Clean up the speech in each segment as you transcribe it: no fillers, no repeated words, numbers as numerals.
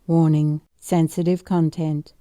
Warning: sensitive content.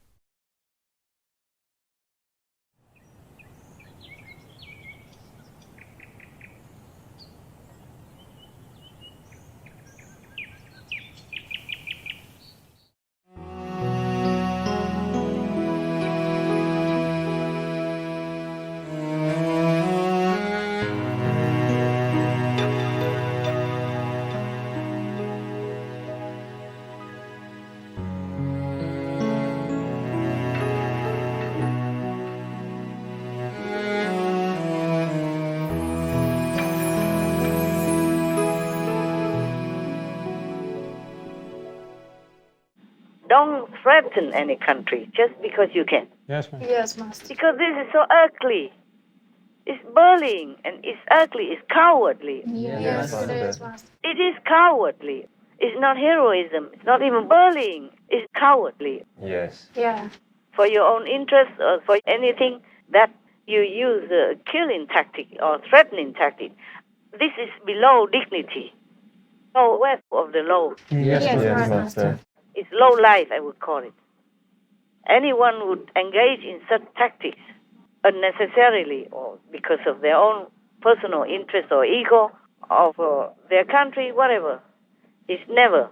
Don't threaten any country just because you can. Yes, ma'am. Yes, Master. Because this is so ugly. It's bullying and it's ugly. It's cowardly. Yes, Master. it is, Master. It is cowardly. It's not heroism. It's not even bullying. It's cowardly. Yes. Yeah. For your own interest or for anything that you use a killing tactic or threatening tactic. This is below dignity. No worth of the law. Yes, Yes, Master. It's low life, I would call it. Anyone would engage in such tactics unnecessarily or because of their own personal interest or ego or for their country, whatever, is never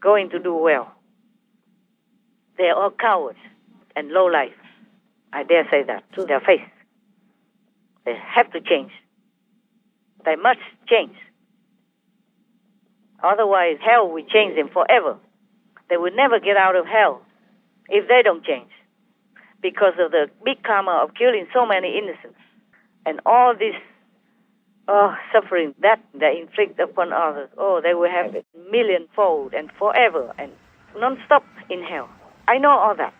going to do well. They are all cowards and low life. I dare say that to their face. They have to change. They must change. Otherwise, hell will change them forever. They will never get out of hell if they don't change because of the big karma of killing so many innocents and all this suffering that they inflict upon others. Oh, they will have it millionfold and forever and non-stop in hell. I know all that.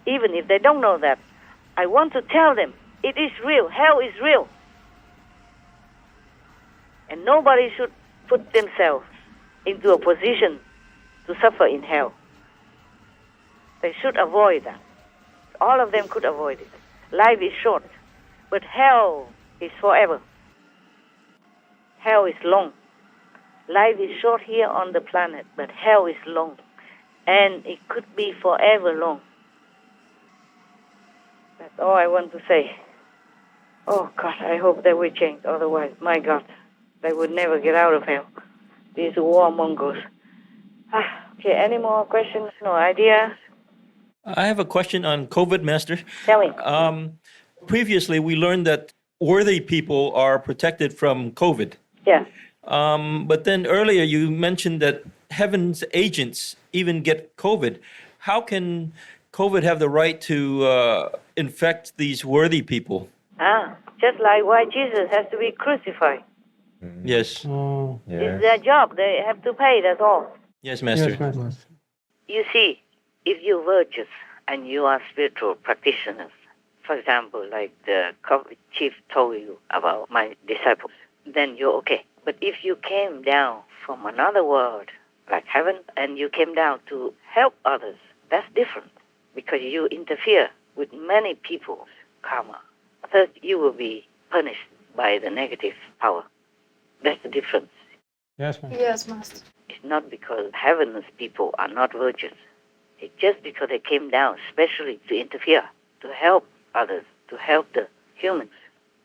Even if they don't know that, I want to tell them it is real. Hell is real. And nobody should put themselves into a position to suffer in hell. They should avoid that. All of them could avoid it. Life is short, but hell is forever. Hell is long. Life is short here on the planet, but hell is long. And it could be forever long. That's all I want to say. Oh, God, I hope they will change. Otherwise, my God, they would never get out of hell. These warmongers. Okay, any more questions? No idea? I have a question on COVID, Master. Tell me. Previously, we learned that worthy people are protected from COVID. Yeah. But then earlier you mentioned that heaven's agents even get COVID. How can COVID have the right to infect these worthy people? Just like why Jesus has to be crucified. Yes. Oh, It's their job. They have to pay, that's all. Yes, Master. yes, Master. You see, if you're virtuous and you are spiritual practitioners, for example, like the COVID chief told you about my disciples, then you're okay. But if you came down from another world, like heaven, and you came down to help others, that's different because you interfere with many people's karma. Thus, you will be punished by the negative power. That's the difference. Yes, Master. Yes, Master. It's not because heaven's people are not virtuous. It's just because they came down specially to interfere, to help others, to help the humans,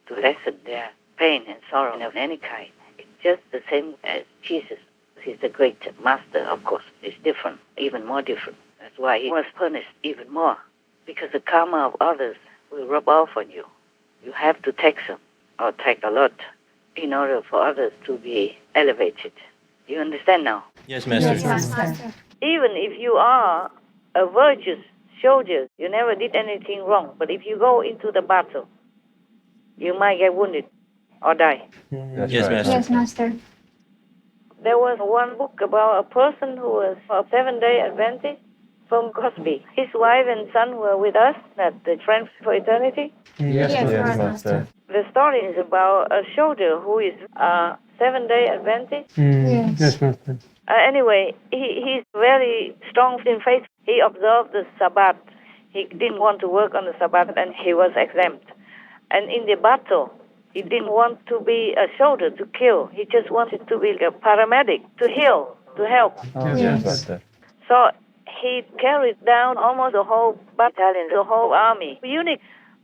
to lessen their pain and sorrow of any kind. It's just the same as Jesus. He's the great master, of course. It's different, even more different. That's why he was punished even more, because the karma of others will rub off on you. You have to take some, or take a lot, in order for others to be elevated. You understand now? Yes, Master. Yes, Master. Even if you are a virtuous soldier, you never did anything wrong. But if you go into the battle, you might get wounded or die. That's Yes, right. Master. Yes, Master. There was one book about a person who was a 7-day Adventist from Cosby. His wife and son were with us at the Friends for Eternity. Yes, Yes, yes, Master. The story is about a soldier who is a 7-day Adventist. Yes. Yes, Master. Anyway, he's very strong in faith. He observed the Sabbath. He didn't want to work on the Sabbath and he was exempt. And in the battle, he didn't want to be a soldier to kill. He just wanted to be a paramedic, to heal, to help. Yes, Master. So he carried down almost the whole battalion, the whole army, unit,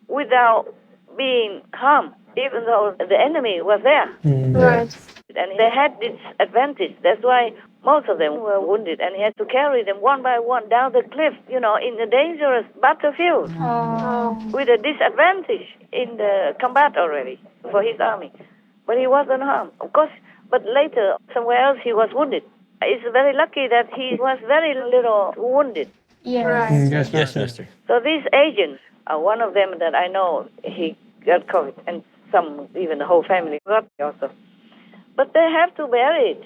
without being harmed, even though the enemy was there. Right. And they had this advantage. That's why most of them were wounded, and he had to carry them one by one down the cliff, in a dangerous battlefield, with a disadvantage in the combat already for his army. But he wasn't harmed, of course. But later, somewhere else, he was wounded. It's very lucky that he was very little wounded. Yes. Yes, Master. So these agents, one of them that I know, he got COVID, and some, even the whole family got also. But they have to bear it.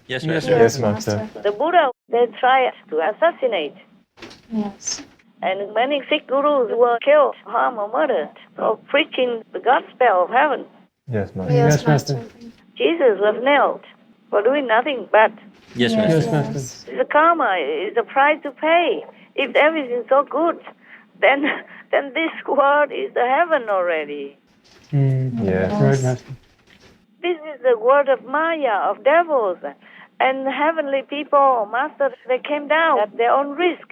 Yes, Master. Yes, Master. The Buddha, they tried to assassinate. Yes. And many Sikh gurus were killed, harmed, or murdered for preaching the gospel of heaven. Yes, Master. Yes, Master. Jesus was nailed for doing nothing bad. Yes, Yes, Master. Master. The karma is the price to pay. If everything's so good, then this world is the heaven already. Yes. Right, Master. This is the world of Maya, of devils. And heavenly people, masters, they came down at their own risk.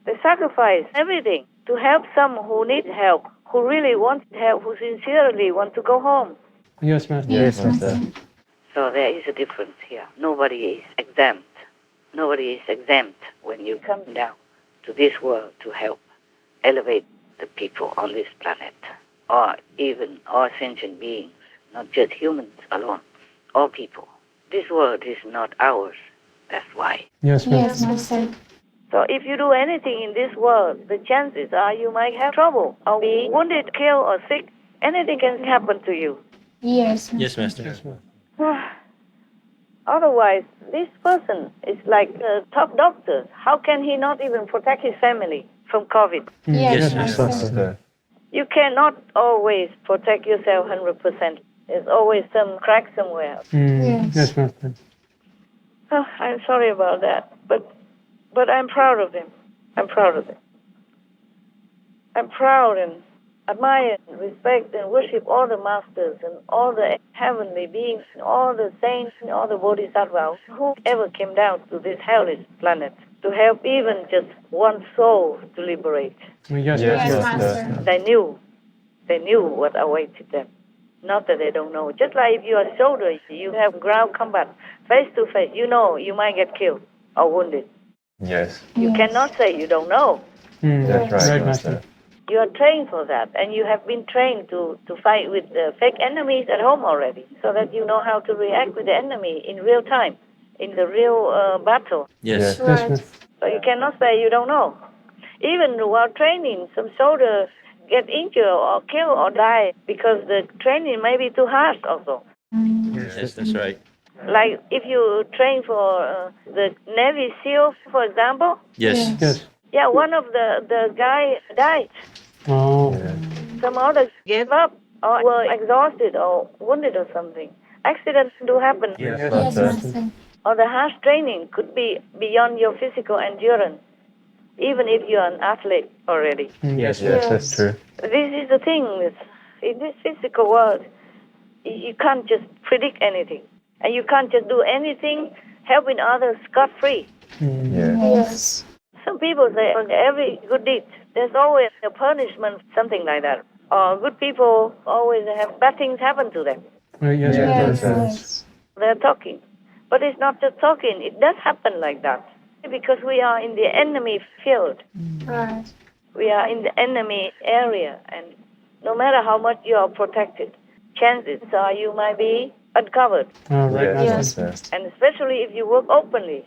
They sacrificed everything to help some who need help, who really want help, who sincerely want to go home. Yes, Master. Yes, Master. So there is a difference here. Nobody is exempt. Nobody is exempt when you come down to this world to help elevate the people on this planet, or even all sentient beings, not just humans alone, all people. This world is not ours. That's why. Yes, Yes, Master. Master. So if you do anything in this world, the chances are you might have trouble, or be wounded, killed, or sick. Anything can happen to you. Yes, Master. Yes, Master. Yes, Master. Otherwise, this person is like a top doctor. How can he not even protect his family from COVID? Yes, Yes, Yes, Master. Master. You cannot always protect yourself 100%. There's always some crack somewhere. Yes. Yes, Master. Oh, I'm sorry about that, but I'm proud of them. I'm proud of them. I'm proud and admire and respect and worship all the masters and all the heavenly beings, and all the saints, and all the bodhisattvas who ever came down to this hellish planet to help even just one soul to liberate. Yes, Yes, Yes, Master. Master. They knew what awaited them. Not that they don't know. Just like if you are a soldier, you have ground combat, face to face, you know you might get killed or wounded. Yes. You Yes. cannot say you don't know. That's right, Right, Master. Master. You are trained for that, and you have been trained to fight with fake enemies at home already, so that you know how to react with the enemy in real time, in the real battle. Yes. Yes. Yes, Right. Master. So you cannot say you don't know. Even while training, some soldiers get injured or killed or die because the training may be too harsh also. Yes, that's right. Like if you train for the Navy SEAL, for example, Yes. Yes. yeah, one of the guy died. Oh. Some others gave up or were exhausted or wounded or something. Accidents do happen. Yes, Yes, Master. Master. Or the harsh training could be beyond your physical endurance, even if you're an athlete already. Yes, that's true. This is the thing. In this physical world, you can't just predict anything. And you can't just do anything helping others scot-free. Yeah. Yes. Some people say for every good deed, there's always a punishment, something like that. Or good people always have bad things happen to them. Yes, Yeah. Yes, Master. yes. They're talking. But it's not just talking. It does happen like that. Because we are in the enemy field. Right. We are in the enemy area. And no matter how much you are protected, chances are you might be uncovered. Right, Yes, Master. Master. And especially if you work openly,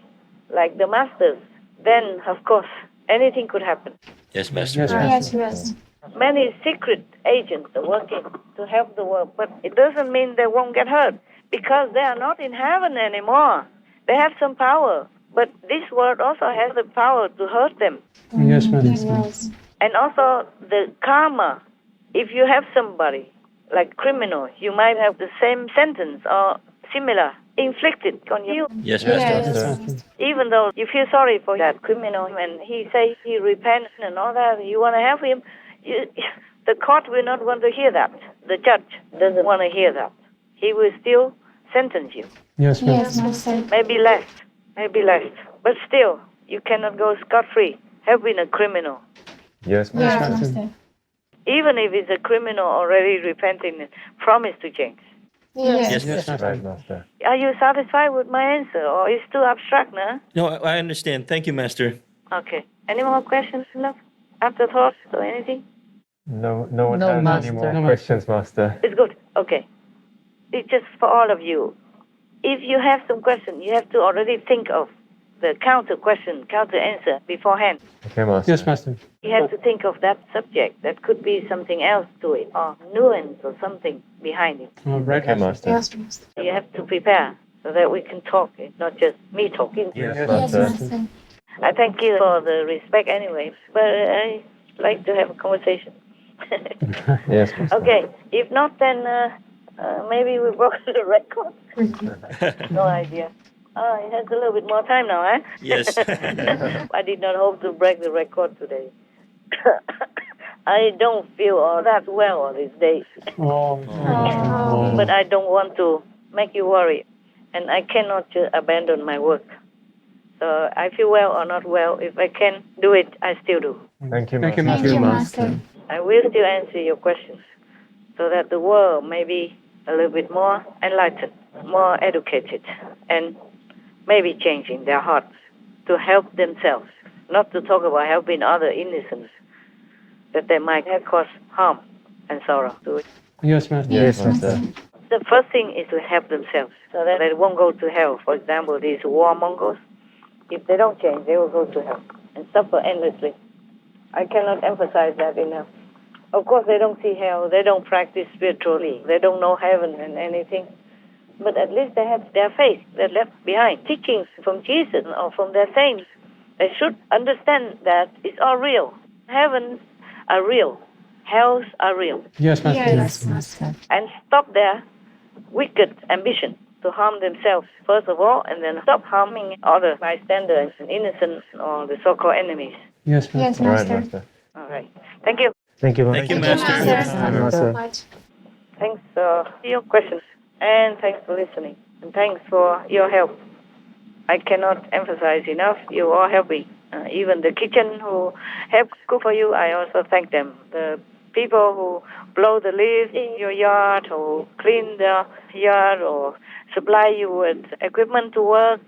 like the masters, then, of course, anything could happen. Yes, Master. Yes, Yes, Master. yes. Many secret agents are working to help the world, but it doesn't mean they won't get hurt, because they are not in heaven anymore. They have some power, but this world also has the power to hurt them. Yes, Master. Yes. And also the karma. If you have somebody, like criminal, you might have the same sentence or similar inflicted on you. Yes, Master. Yes. Even though you feel sorry for that criminal and he say he repents and all that, you want to have him, the court will not want to hear that. The judge doesn't want to hear that. He will still sentence you. Yes, Yes, Master. Master. Maybe less, but still, You cannot go scot-free. Have been a criminal. Yes, Master. Even if it's a criminal already repenting and promised to change. Yes. Right, Master. Are you satisfied with my answer, or is it too abstract, no? No, I understand. Thank you, Master. Okay. Any more questions, love? Afterthoughts or anything? No one No, has any Master. more No, questions, Master. It's good. Okay. It's just for all of you. If you have some question, you have to already think of the counter question, counter answer beforehand. Okay, Master. Yes, Master. You have to think of that subject. That could be something else to it, or nuance or something behind it. Right, Okay, Master. You have to prepare so that we can talk. It's not just me talking. Yes, Master. I thank you for the respect anyway, but I like to have a conversation. Yes, Master. Okay, if not, then maybe we broke the record. No idea. It has a little bit more time now, eh? Yes. I did not hope to break the record today. I don't feel all that well these days. But I don't want to make you worry. And I cannot just abandon my work. So I feel well or not well. If I can do it, I still do. Thank you, Thank you, Master. Master. I will still answer your questions so that the world may be a little bit more enlightened, more educated, and maybe changing their hearts to help themselves, not to talk about helping other innocents that they might have caused harm and sorrow to it. Yes, Master. Yes, Master. The first thing is to help themselves so that they won't go to hell. For example, these warmongers, if they don't change, they will go to hell and suffer endlessly. I cannot emphasize that enough. Of course, they don't see hell, they don't practice spiritually, they don't know heaven and anything. But at least they have their faith, they left behind teachings from Jesus or from their saints. They should understand that it's all real. Heavens are real, hells are real. Yes, Master. Yes, Master. And stop their wicked ambition to harm themselves, first of all, and then stop harming other bystanders and innocents or the so-called enemies. Yes, Master. All right, Master. All right. Thank you. Thank you, Thank you, Master. Master. Thanks for your questions, and thanks for listening, and thanks for your help. I cannot emphasize enough, you all help me. Even the kitchen who help cook for you, I also thank them. The people who blow the leaves in your yard, or clean the yard, or supply you with equipment to work,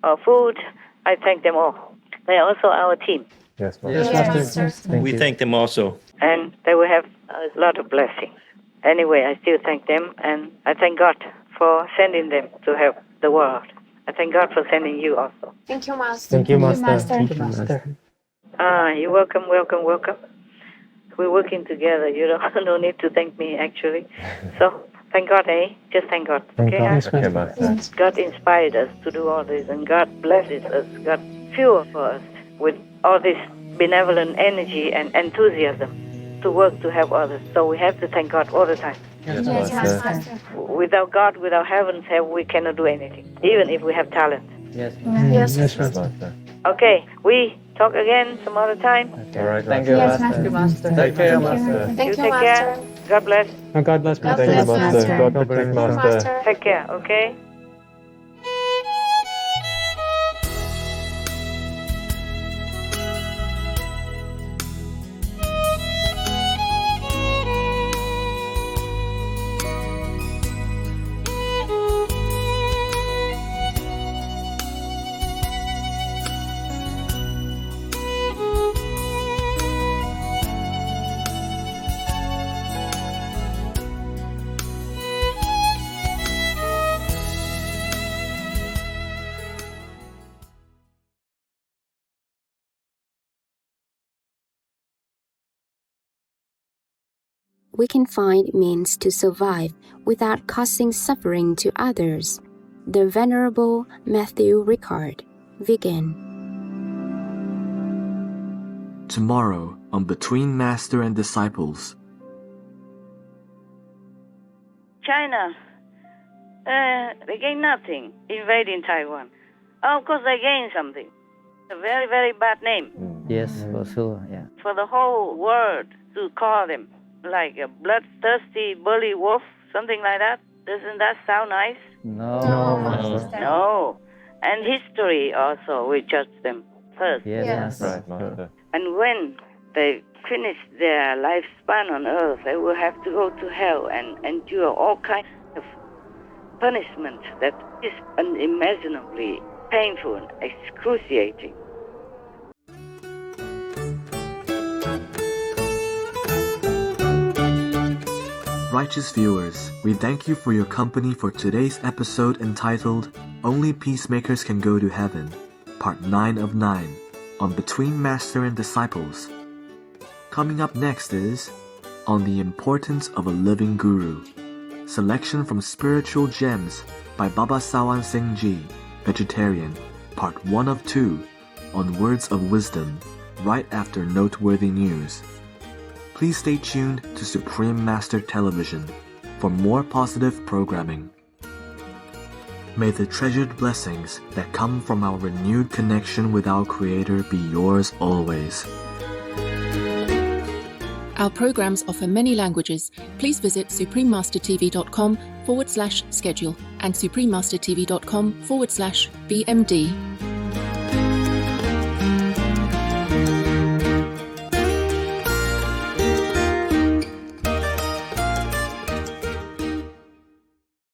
or food, I thank them all. They are also our team, Yes, Master. Yes, Master. We thank them also. and they will have a lot of blessings. Anyway, I still thank them, and I thank God for sending them to help the world. I thank God for sending you also. Thank you, Master. Thank you, Master. Thank you, Master. You're welcome. We're working together. You don't need to thank me, actually. So, thank God, eh? Just thank God. Okay? Yes, Okay, Master. Master. God inspired us to do all this, and God blesses us. God fuels us with all this benevolent energy and enthusiasm to work to help others. So we have to thank God all the time. Yes, Yes, Master. Master. Without God, without heaven's help, we cannot do anything, even if we have talent. Yes, Yes, Yes, Master. Master. Okay, we talk again some other time. All right, Thank Master. you, Master. Take care, Master. Thank you, take care. Master. God bless. Oh, God bless, God Master. Thank you, bless, Master. Master. God protect, Master. Master. Take care, okay? We can find means to survive without causing suffering to others. The Venerable Matthew Ricard, vegan. Tomorrow on Between Master and Disciples. China, they gain nothing invading Taiwan. Of course, they gain something. A very, very bad name Yes, for sure, yeah. for the whole world to call them, like a bloodthirsty bully wolf, something like that. Doesn't that sound nice? No, No, Master. Master. No. And history also will judge them first. Yes, Yes. Master. Right, Master. And when they finish their lifespan on earth, they will have to go to hell and endure all kinds of punishment that is unimaginably painful and excruciating. Righteous viewers, we thank you for your company for today's episode entitled Only Peacemakers Can Go to Heaven, Part 9 of 9, on Between Master and Disciples. Coming up next is On the Importance of a Living Guru, selection from Spiritual Gems by Baba Sawan Singh Ji, Vegetarian, Part 1 of 2, on Words of Wisdom, right after noteworthy news. Please stay tuned to Supreme Master Television for more positive programming. May the treasured blessings that come from our renewed connection with our Creator be yours always. Our programs offer many languages. Please visit suprememastertv.com/schedule and suprememastertv.com/BMD.